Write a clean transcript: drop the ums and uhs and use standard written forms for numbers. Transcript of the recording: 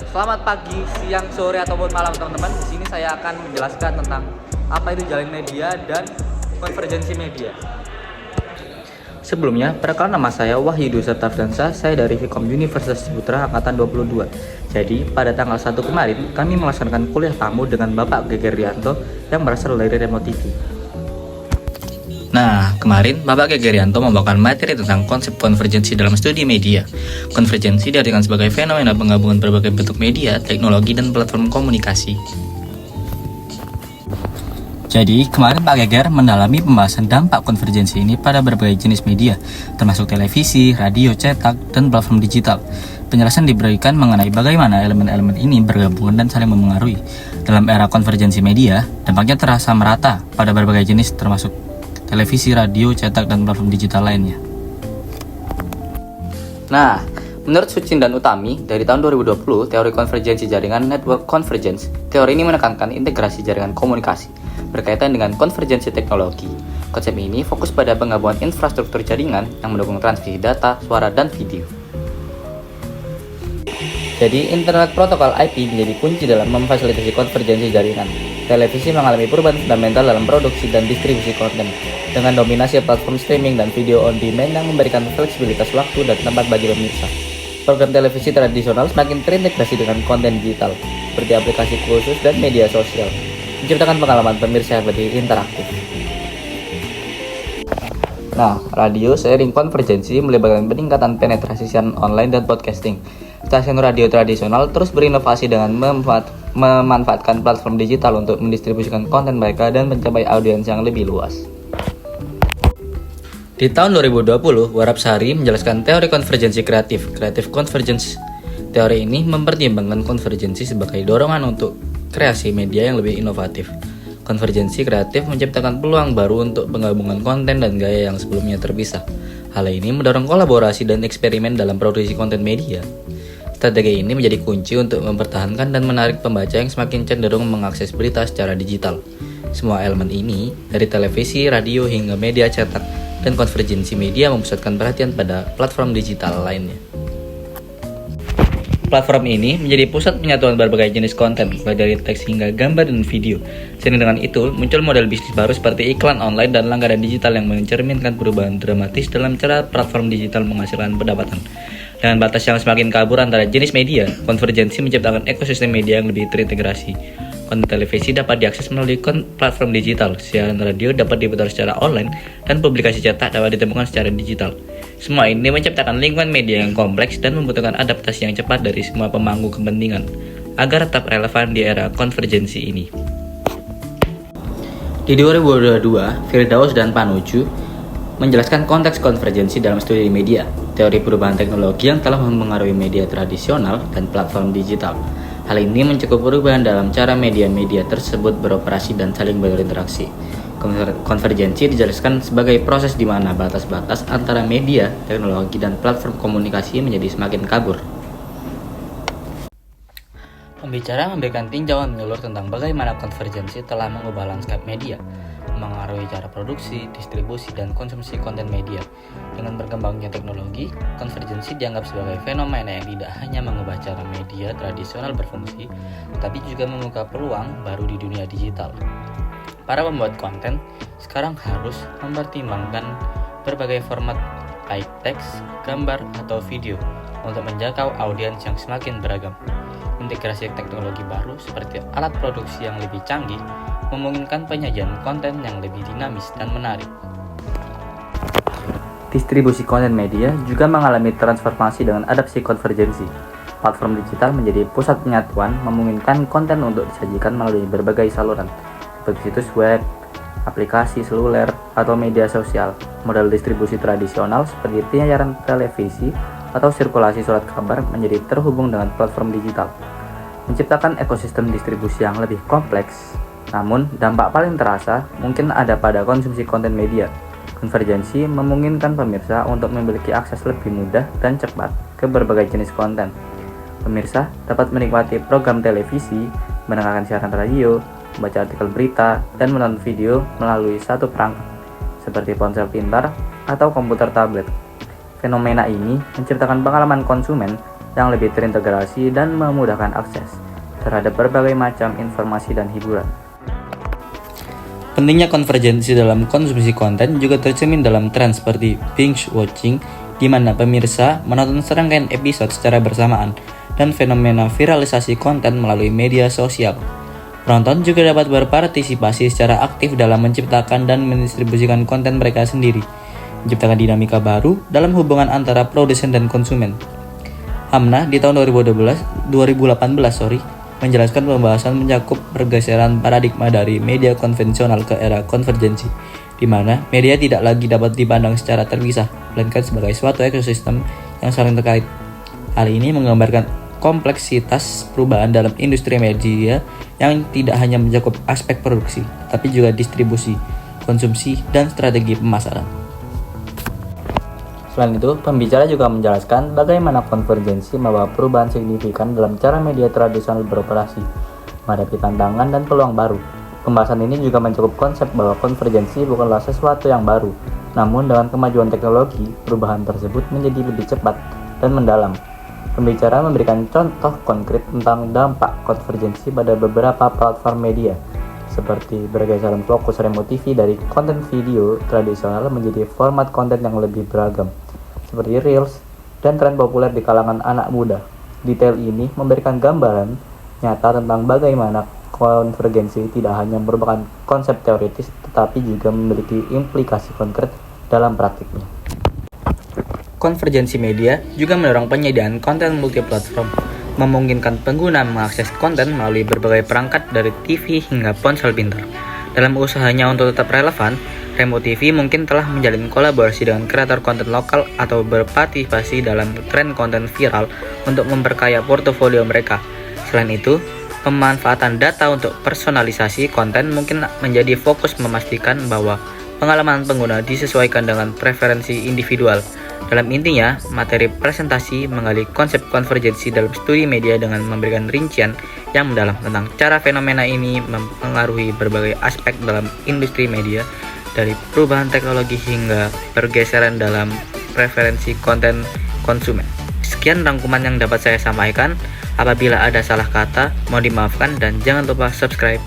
Selamat pagi, siang, sore, ataupun malam teman-teman. Di sini saya akan menjelaskan tentang apa itu jaring media dan konvergensi media. Sebelumnya, perkenalkan nama saya Wahyu Dwi Septafdansa, saya dari Vkom Universitas Ciputra Angkatan 22. Jadi, pada tanggal 1 kemarin, kami melaksanakan kuliah tamu dengan Bapak Geger Rianto yang berasal dari Remote TV. Nah, kemarin Bapak Geger Rianto membawakan materi tentang konsep konvergensi dalam studi media. Konvergensi diartikan sebagai fenomena penggabungan berbagai bentuk media, teknologi, dan platform komunikasi. Jadi, kemarin Pak Geger mendalami pembahasan dampak konvergensi ini pada berbagai jenis media, termasuk televisi, radio, cetak, dan platform digital. Penjelasan diberikan mengenai bagaimana elemen-elemen ini bergabung dan saling memengaruhi. Dalam era konvergensi media, dampaknya terasa merata pada berbagai jenis termasuk televisi, radio, cetak, dan platform digital lainnya. Nah, menurut Sucin dan Utami, dari tahun 2020, teori konvergensi jaringan network convergence, teori ini menekankan integrasi jaringan komunikasi berkaitan dengan konvergensi teknologi. Konsep ini fokus pada penggabungan infrastruktur jaringan yang mendukung transmisi data, suara, dan video. Jadi, Internet Protokol IP menjadi kunci dalam memfasilitasi konvergensi jaringan. Televisi mengalami perubahan fundamental dalam produksi dan distribusi konten, dengan dominasi platform streaming dan video on demand yang memberikan fleksibilitas waktu dan tempat bagi pemirsa. Program televisi tradisional semakin terintegrasi dengan konten digital, seperti aplikasi khusus dan media sosial, menciptakan pengalaman pemirsa yang lebih interaktif. Nah, radio seiring konvergensi melibatkan peningkatan penetrasi siaran online dan podcasting. Stasiun radio tradisional terus berinovasi dengan memanfaatkan platform digital untuk mendistribusikan konten mereka dan mencapai audiens yang lebih luas. Di tahun 2020, Warap Sari menjelaskan teori konvergensi kreatif, Creative Convergence. Teori ini mempertimbangkan konvergensi sebagai dorongan untuk kreasi media yang lebih inovatif. Konvergensi kreatif menciptakan peluang baru untuk penggabungan konten dan gaya yang sebelumnya terpisah. Hal ini mendorong kolaborasi dan eksperimen dalam produksi konten media. Strategi ini menjadi kunci untuk mempertahankan dan menarik pembaca yang semakin cenderung mengakses berita secara digital. Semua elemen ini, dari televisi, radio, hingga media cetak, dan konvergensi media memusatkan perhatian pada platform digital lainnya. Platform ini menjadi pusat penyatuan berbagai jenis konten, baik dari teks hingga gambar dan video. Seiring dengan itu, muncul model bisnis baru seperti iklan online dan langganan digital yang mencerminkan perubahan dramatis dalam cara platform digital menghasilkan pendapatan. Dengan batas yang semakin kabur antara jenis media, konvergensi menciptakan ekosistem media yang lebih terintegrasi. Konten televisi dapat diakses melalui platform digital, siaran radio dapat diputar secara online, dan publikasi cetak dapat ditemukan secara digital. Semua ini menciptakan lingkungan media yang kompleks dan membutuhkan adaptasi yang cepat dari semua pemangku kepentingan agar tetap relevan di era konvergensi ini. Di 2022, Firdaus dan Panuju menjelaskan konteks konvergensi dalam studi media, teori perubahan teknologi yang telah mempengaruhi media tradisional dan platform digital. Hal ini mencakup perubahan dalam cara media-media tersebut beroperasi dan saling berinteraksi. Konvergensi dijelaskan sebagai proses di mana batas-batas antara media, teknologi, dan platform komunikasi menjadi semakin kabur. Pembicara memberikan tinjauan menyeluruh tentang bagaimana konvergensi telah mengubah lanskap media, mengaruhi cara produksi, distribusi, dan konsumsi konten media. Dengan berkembangnya teknologi, konvergensi dianggap sebagai fenomena yang tidak hanya mengubah cara media tradisional berfungsi, tetapi juga membuka peluang baru di dunia digital. Para pembuat konten sekarang harus mempertimbangkan berbagai format baik teks, gambar, atau video untuk menjangkau audiens yang semakin beragam. Integrasi teknologi baru seperti alat produksi yang lebih canggih memungkinkan penyajian konten yang lebih dinamis dan menarik. Distribusi konten media juga mengalami transformasi dengan adaptasi konvergensi. Platform digital menjadi pusat penyatuan, memungkinkan konten untuk disajikan melalui berbagai saluran, seperti situs web, aplikasi seluler, atau media sosial. Model distribusi tradisional seperti penyiaran televisi atau sirkulasi surat kabar menjadi terhubung dengan platform digital, menciptakan ekosistem distribusi yang lebih kompleks. Namun, dampak paling terasa mungkin ada pada konsumsi konten media. Konvergensi memungkinkan pemirsa untuk memiliki akses lebih mudah dan cepat ke berbagai jenis konten. Pemirsa dapat menikmati program televisi, mendengarkan siaran radio, membaca artikel berita, dan menonton video melalui satu perangkat, seperti ponsel pintar atau komputer tablet. Fenomena ini menciptakan pengalaman konsumen yang lebih terintegrasi dan memudahkan akses terhadap berbagai macam informasi dan hiburan. Pentingnya konvergensi dalam konsumsi konten juga tercermin dalam tren seperti binge watching, di mana pemirsa menonton serangkaian episode secara bersamaan, dan fenomena viralisasi konten melalui media sosial. Penonton juga dapat berpartisipasi secara aktif dalam menciptakan dan mendistribusikan konten mereka sendiri, menciptakan dinamika baru dalam hubungan antara produsen dan konsumen. Hamna di tahun 2018 menjelaskan pembahasan mencakup pergeseran paradigma dari media konvensional ke era konvergensi, di mana media tidak lagi dapat dipandang secara terpisah, melainkan sebagai suatu ekosistem yang saling terkait. Hal ini menggambarkan kompleksitas perubahan dalam industri media yang tidak hanya mencakup aspek produksi, tapi juga distribusi, konsumsi, dan strategi pemasaran. Selain itu, pembicara juga menjelaskan bagaimana konvergensi membawa perubahan signifikan dalam cara media tradisional beroperasi, menghadapi tantangan dan peluang baru. Pembahasan ini juga mencakup konsep bahwa konvergensi bukanlah sesuatu yang baru, namun dengan kemajuan teknologi, perubahan tersebut menjadi lebih cepat dan mendalam. Pembicara memberikan contoh konkret tentang dampak konvergensi pada beberapa platform media, seperti bergeseran fokus remote TV dari konten video tradisional menjadi format konten yang lebih beragam, seperti Reels, dan tren populer di kalangan anak muda. Detail ini memberikan gambaran nyata tentang bagaimana konvergensi tidak hanya merupakan konsep teoritis, tetapi juga memiliki implikasi konkret dalam praktiknya. Konvergensi media juga mendorong penyediaan konten multiplatform, memungkinkan pengguna mengakses konten melalui berbagai perangkat dari TV hingga ponsel pintar. Dalam usahanya untuk tetap relevan, Remote TV mungkin telah menjalin kolaborasi dengan kreator konten lokal atau berpartisipasi dalam tren konten viral untuk memperkaya portofolio mereka. Selain itu, pemanfaatan data untuk personalisasi konten mungkin menjadi fokus, memastikan bahwa pengalaman pengguna disesuaikan dengan preferensi individual. Dalam intinya, materi presentasi menggali konsep konvergensi dalam studi media dengan memberikan rincian yang mendalam tentang cara fenomena ini mempengaruhi berbagai aspek dalam industri media, dari perubahan teknologi hingga pergeseran dalam preferensi konten konsumen. Sekian rangkuman yang dapat saya sampaikan. Apabila ada salah kata, mohon dimaafkan dan jangan lupa subscribe.